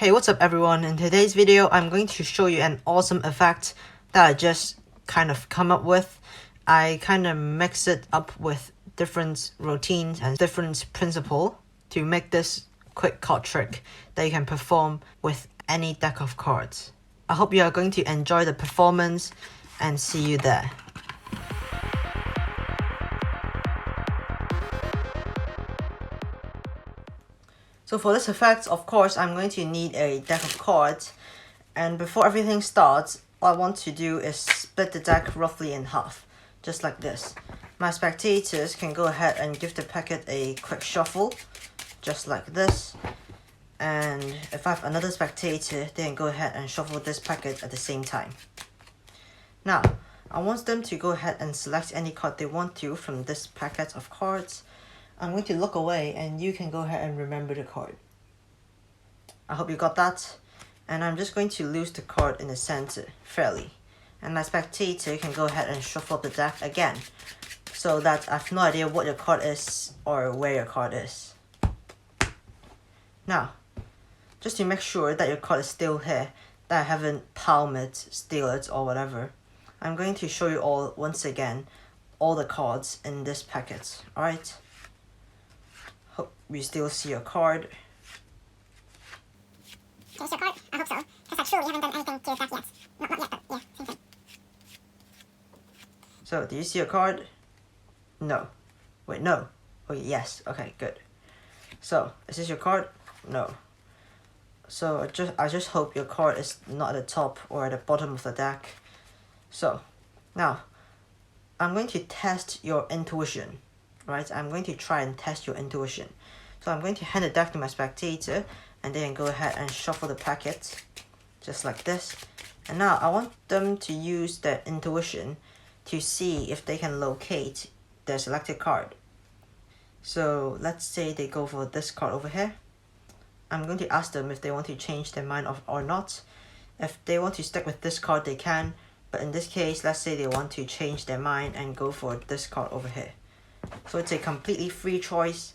Hey, what's up everyone? In today's video, I'm going to show you an awesome effect that I just kind of come up with. I kind of mix it up with different routines and different principle to make this quick card trick that you can perform with any deck of cards. I hope you are going to enjoy the performance and see you there. So for this effect, of course, I'm going to need a deck of cards. And before everything starts, all I want to do is split the deck roughly in half, just like this. My spectators can go ahead and give the packet a quick shuffle, just like this. And if I have another spectator, they can go ahead and shuffle this packet at the same time. Now, I want them to go ahead and select any card they want to from this packet of cards. I'm going to look away and you can go ahead and remember the card. I hope you got that. And I'm just going to lose the card in the center fairly. And my spectator can go ahead and shuffle up the deck again, so that I have no idea what your card is or where your card is. Now, just to make sure that your card is still here, that I haven't palmed it, steal it or whatever, I'm going to show you all once again all the cards in this packet. Alright? Hope you still see your card. Can you see your card? I hope so, because I truly haven't done anything to that yet. Not yet, but yeah, same thing. So, do you see your card? No. Wait, no. Oh, yes. Okay, good. So, is this your card? No. So, I just hope your card is not at the top or at the bottom of the deck. So, now, I'm going to test your intuition. Right? I'm going to try and test your intuition. So, I'm going to hand the deck to my spectator, and then go ahead and shuffle the packet, just like this. And now, I want them to use their intuition to see if they can locate their selected card. So let's say they go for this card over here. I'm going to ask them if they want to change their mind or not. If they want to stick with this card, they can. But in this case, let's say they want to change their mind and go for this card over here. So it's a completely free choice.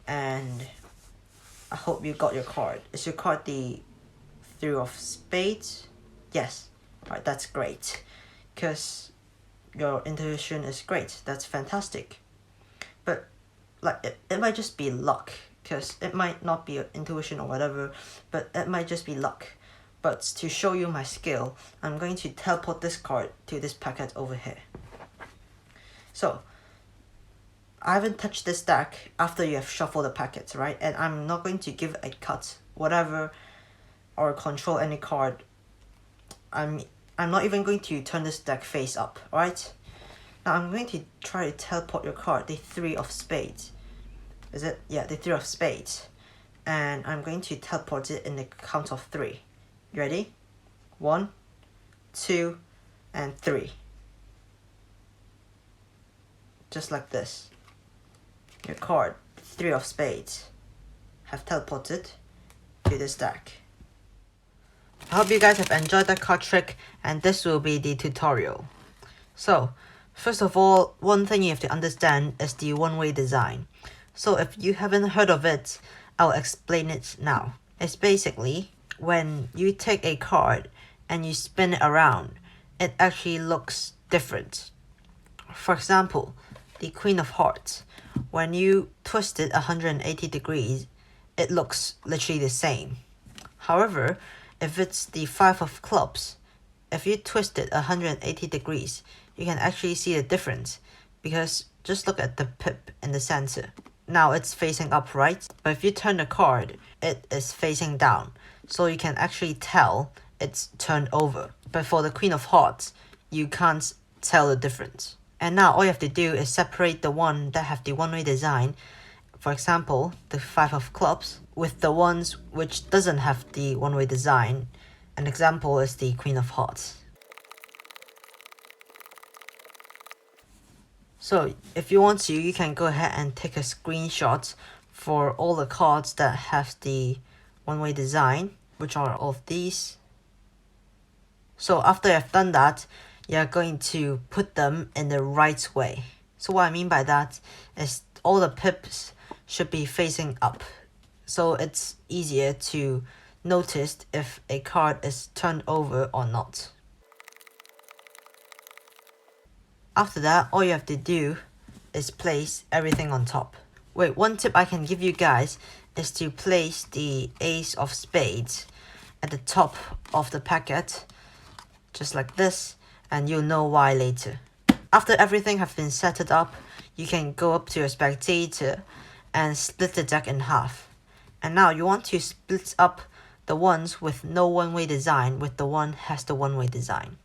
And I hope you got your card. Is your card the Three of Spades? Yes. Alright, that's great. Because your intuition is great. That's fantastic. But like it might just be luck, because it might not be intuition or whatever, but it might just be luck. But to show you my skill, I'm going to teleport this card to this packet over here. So I haven't touched this deck after you have shuffled the packets, right? And I'm not going to give a cut, whatever, or control any card. I'm not even going to turn this deck face up, alright? Now I'm going to try to teleport your card, the Three of Spades. Is it? Yeah, the Three of Spades. And I'm going to teleport it in the count of 3. You ready? 1, 2, and 3. Just like this. Your card, Three of Spades, have teleported to this deck. I hope you guys have enjoyed that card trick, and this will be the tutorial. So, first of all, one thing you have to understand is the one-way design. So if you haven't heard of it, I'll explain it now. It's basically when you take a card and you spin it around, it actually looks different. For example, the Queen of Hearts. When you twist it 180 degrees, it looks literally the same. However, if it's the Five of Clubs, if you twist it 180 degrees, you can actually see the difference, because just look at the pip in the center. Now it's facing up, right? But if you turn the card, it is facing down. So you can actually tell it's turned over. But for the Queen of Hearts, you can't tell the difference. And now all you have to do is separate the one that have the one-way design, for example, the Five of Clubs, with the ones which doesn't have the one-way design. An example is the Queen of Hearts. So if you want to, you can go ahead and take a screenshot for all the cards that have the one-way design, which are all of these. So after you've done that, you're going to put them in the right way. So what I mean by that is all the pips should be facing up. So it's easier to notice if a card is turned over or not. After that, all you have to do is place everything on top. Wait, one tip I can give you guys is to place the ace of spades at the top of the packet, just like this, and you'll know why later. After everything has been set up, you can go up to your spectator and split the deck in half. And now you want to split up the ones with no one-way design with the one has the one-way design.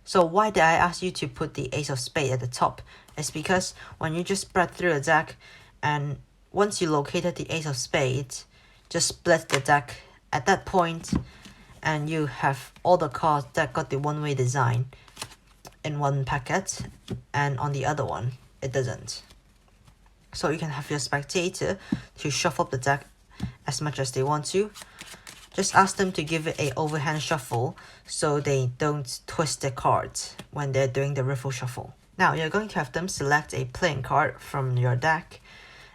So why did I ask you to put the ace of spades at the top? It's because when you just spread through a deck, and once you located the ace of spades, just split the deck at that point, and you have all the cards that got the one-way design in one packet, and on the other one, it doesn't. So you can have your spectator to shuffle up the deck as much as they want to. Just ask them to give it a overhand shuffle so they don't twist the cards when they're doing the riffle shuffle. Now you're going to have them select a playing card from your deck,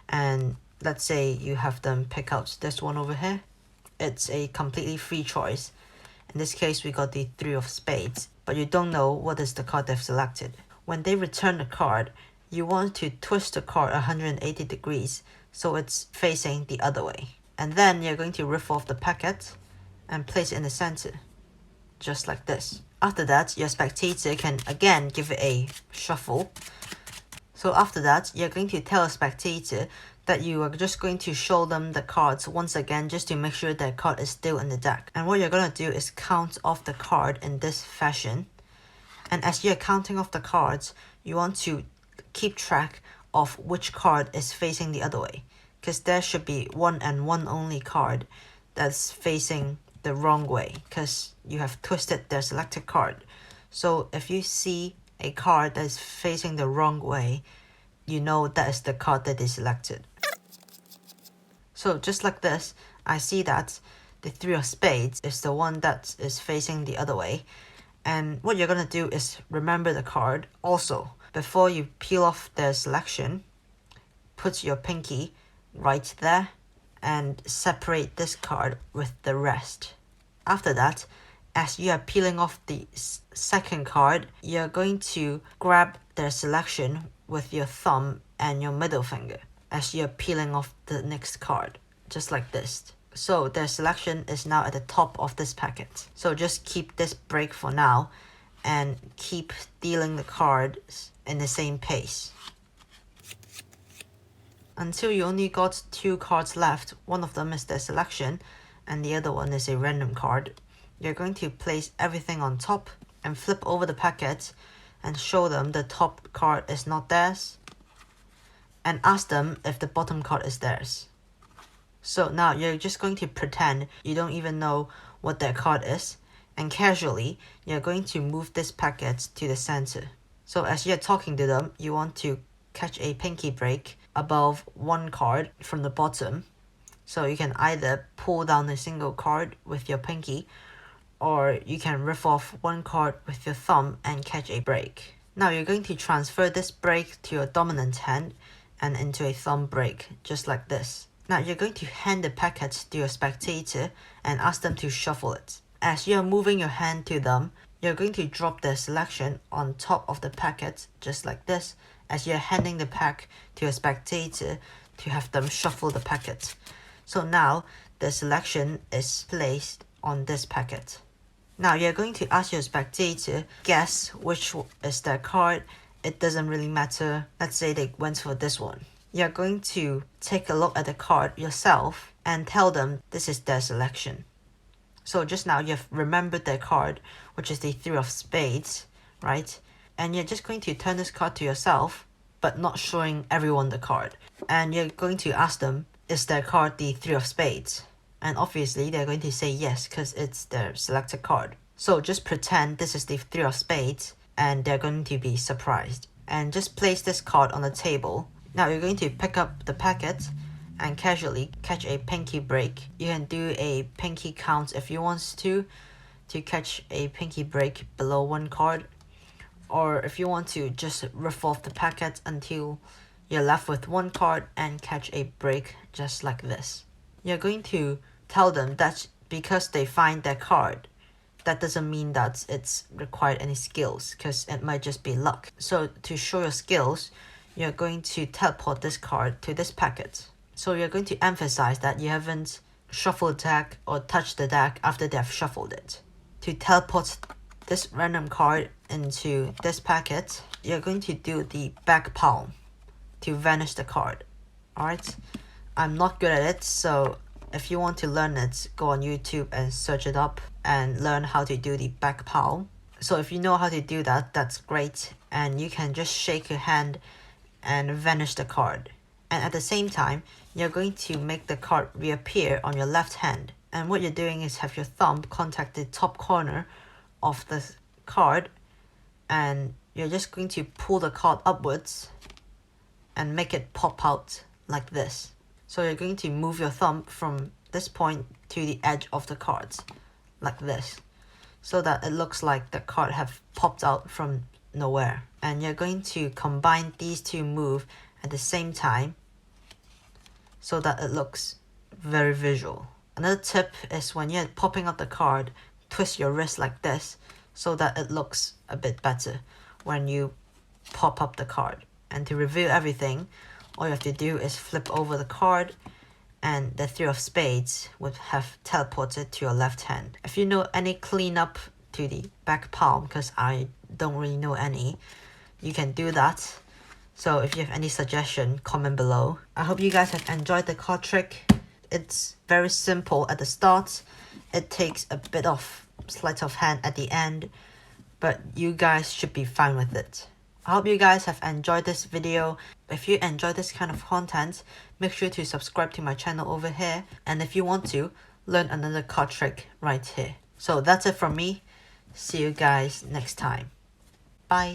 and let's say you have them pick out this one over here. It's a completely free choice. In this case, we got the 3 of spades, but you don't know what is the card they've selected. When they return the card, you want to twist the card 180 degrees so it's facing the other way. And then you're going to riff off the packet and place it in the center, just like this. After that, your spectator can again give it a shuffle. So after that, you're going to tell a spectator that you are just going to show them the cards once again just to make sure their card is still in the deck. And what you're going to do is count off the card in this fashion. And as you're counting off the cards, you want to keep track of which card is facing the other way, because there should be one and one only card that's facing the wrong way because you have twisted their selected card. So if you see a card that is facing the wrong way, you know that is the card that they selected. So just like this, I see that the 3 of spades is the one that is facing the other way. And what you're going to do is remember the card. Also, before you peel off their selection, put your pinky right there and separate this card with the rest. After that, as you are peeling off the second card, you're going to grab their selection with your thumb and your middle finger as you're peeling off the next card, just like this. So their selection is now at the top of this packet. So just keep this break for now and keep dealing the cards in the same pace until you only got 2 cards left. One of them is their selection and the other one is a random card. You're going to place everything on top and flip over the packet and show them the top card is not theirs, and ask them if the bottom card is theirs. So now you're just going to pretend you don't even know what their card is, and casually you're going to move this packet to the center. So as you're talking to them, you want to catch a pinky break above one card from the bottom. So you can either pull down a single card with your pinky, or you can riff off one card with your thumb and catch a break. Now you're going to transfer this break to your dominant hand and into a thumb break, just like this. Now you're going to hand the packet to your spectator and ask them to shuffle it. As you're moving your hand to them, you're going to drop their selection on top of the packet, just like this, as you're handing the pack to your spectator to have them shuffle the packet. So now the selection is placed on this packet. Now you're going to ask your spectator guess which is their card. It doesn't really matter. Let's say they went for this one. You're going to take a look at the card yourself and tell them this is their selection. So just now you've remembered their card, which is the 3 of spades, right? And you're just going to turn this card to yourself, but not showing everyone the card. And you're going to ask them, is their card the 3 of spades? And obviously they're going to say yes, because it's their selected card. So just pretend this is the 3 of spades, and they're going to be surprised. And just place this card on the table. Now you're going to pick up the packet and casually catch a pinky break. You can do a pinky count if you want to catch a pinky break below one card. Or if you want to, just riff off the packet until you're left with one card and catch a break just like this. You're going to tell them that because they find their card, that doesn't mean that it's required any skills, because it might just be luck. So to show your skills, you're going to teleport this card to this packet. So you're going to emphasize that you haven't shuffled the deck or touched the deck after they've shuffled it. To teleport this random card into this packet, you're going to do the back palm to vanish the card. Alright, I'm not good at it, so if you want to learn it, go on YouTube and search it up and learn how to do the back palm. So if you know how to do that, that's great, and you can just shake your hand and vanish the card. And at the same time, you're going to make the card reappear on your left hand. And what you're doing is have your thumb contact the top corner of the card, and you're just going to pull the card upwards and make it pop out like this. So you're going to move your thumb from this point to the edge of the cards, like this, so that it looks like the card have popped out from nowhere. And you're going to combine these two moves at the same time, so that it looks very visual. Another tip is when you're popping out the card, twist your wrist like this, so that it looks a bit better when you pop up the card. And to review everything, all you have to do is flip over the card, and the 3 of spades would have teleported to your left hand. If you know any cleanup to the back palm, because I don't really know any, you can do that. So if you have any suggestion, comment below. I hope you guys have enjoyed the card trick. It's very simple at the start. It takes a bit of sleight of hand at the end, but you guys should be fine with it. I hope you guys have enjoyed this video. If you enjoy this kind of content, make sure to subscribe to my channel over here. And if you want to, learn another card trick right here. So that's it from me. See you guys next time. Bye.